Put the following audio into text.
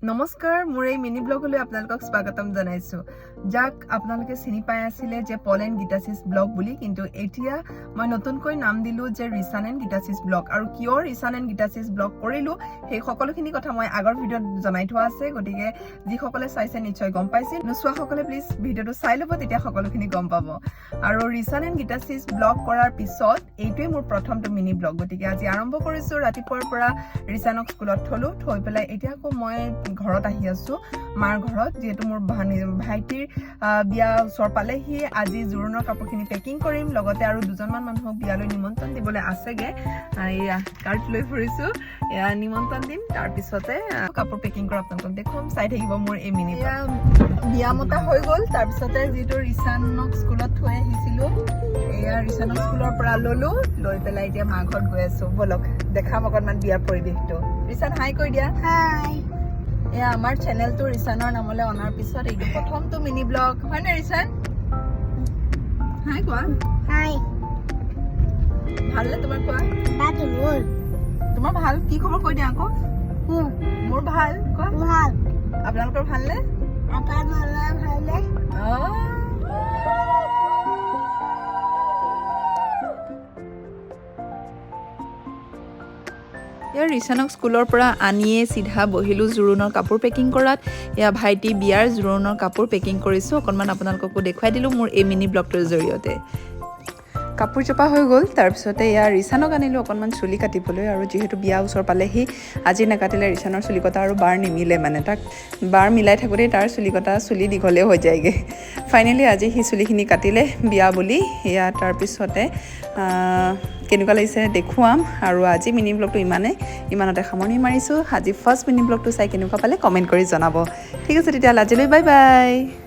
নমস্কাৰ মোৰ এই মিনি ব্লগলৈ আপোনালোকক স্বাগতম জনাইছো যাক আপোনালোকে চিনি পাই আছিল যে পল এণ্ড গীতাচিছ ব্লগ বুলি কিন্তু এতিয়া মই নতুনকৈ নাম দিলো যে ৰিচান এণ্ড গীতাচিছ ব্লগ আৰু কিয় ৰিচান এণ্ড গীতাচিছ ব্লগ কৰিলো সেই সকলোখিনি কথা মই আগৰ ভিডিঅ'ত জনাই থোৱা আছে গতিকে যিসকলে চাইছে নিশ্চয় গম পাইছে নোচোৱাসকলে প্লিজ ভিডিঅ'টো চাই ল'ব তেতিয়া সকলোখিনি গম পাব আৰু ৰিচান এণ্ড গীতাচিছ ব্লগ কৰাৰ পিছত এইটোৱে মোৰ প্ৰথমটো মিনি ব্লগ গতিকে আজি আৰম্ভ কৰিছো ৰাতিপুৱাৰ পৰা ৰিচানক স্কুলত থলো থৈ পেলাই এতিয়া আকৌ মই ঘৰত আহি আছো মাৰ ঘৰত যেহেতু মোৰ ভাইটিৰ বিয়া ওচৰ পালেহি আজি জোৰোণৰ কাপোৰখিনি পেকিং কৰিম লগতে আৰু দুজনমান মানুহক বিয়ালৈ নিমন্ত্ৰণ দিবলৈ আছেগে এয়া কাৰ্ড লৈ ফুৰিছো এয়া নিমন্ত্ৰণ দিম তাৰপিছতে কাপোৰ পেকিং কৰা আপোনালোকক দেখুৱাম চাই থাকিব মোৰ এই মিনি বিয়া মতা হৈ গ'ল তাৰপিছতে যিটো ৰিচানক স্কুলত থৈ আহিছিলো এয়া ৰিচানক স্কুলৰ পৰা ললো লৈ পেলাই এতিয়া মা ঘৰত গৈ আছো বলক দেখাম অকণমান বিয়াৰ পৰিৱেশটো ৰিচান হাই কৈ দিয়া হাই এয়া আমাৰ চেনেলটো ৰিচানৰ নামলৈ অনাৰ পিছত এইটো প্ৰথমটো মিনি ব্লগ হয়নে ৰিচান হাই কোৱা হাই ভালনে তোমাৰ কোৱা বাকি মোৰ তোমাৰ ভাল কি খবৰ কৈ দিয়া আকৌ মোৰ ভাল কোৱা ভাল আপোনালোকৰ ভালনে আপোনাৰ ভালনে ইয়াৰ ৰিচানক স্কুলৰ পৰা আনিয়ে চিধা বহিলোঁ জোৰোণৰ কাপোৰ পেকিং কৰাত এয়া ভাইটি বিয়াৰ জোৰোণৰ কাপোৰ পেকিং কৰিছোঁ অকণমান আপোনালোককো দেখুৱাই দিলোঁ মোৰ এই মিনি ব্লগটোৰ জৰিয়তে কাপোৰ জপা হৈ গ'ল তাৰপিছতে এয়া ৰিচানক আনিলোঁ অকণমান চুলি কাটিবলৈ আৰু যিহেতু বিয়া ওচৰ পালেহি আজি নাকাটিলে ৰিচানৰ চুলি কটা আৰু বাৰ নিমিলে মানে তাক বাৰ মিলাই থাকোঁতেই তাৰ চুলি দীঘলে হৈ যায়গৈ ফাইনেলি আজি সি চুলিখিনি কাটিলে বিয়া বুলি এয়া তাৰপিছতে কেনেকুৱা লাগিছে দেখুৱাম আৰু আজি মিনি ব্লগটো ইমানতে সামৰণি মাৰিছোঁ আজি ফাৰ্ষ্ট মিনি ব্লগটো চাই কেনেকুৱা পালে কমেণ্ট কৰি জনাব ঠিক আছে তেতিয়াহ'লে আজিলৈ বাই বাই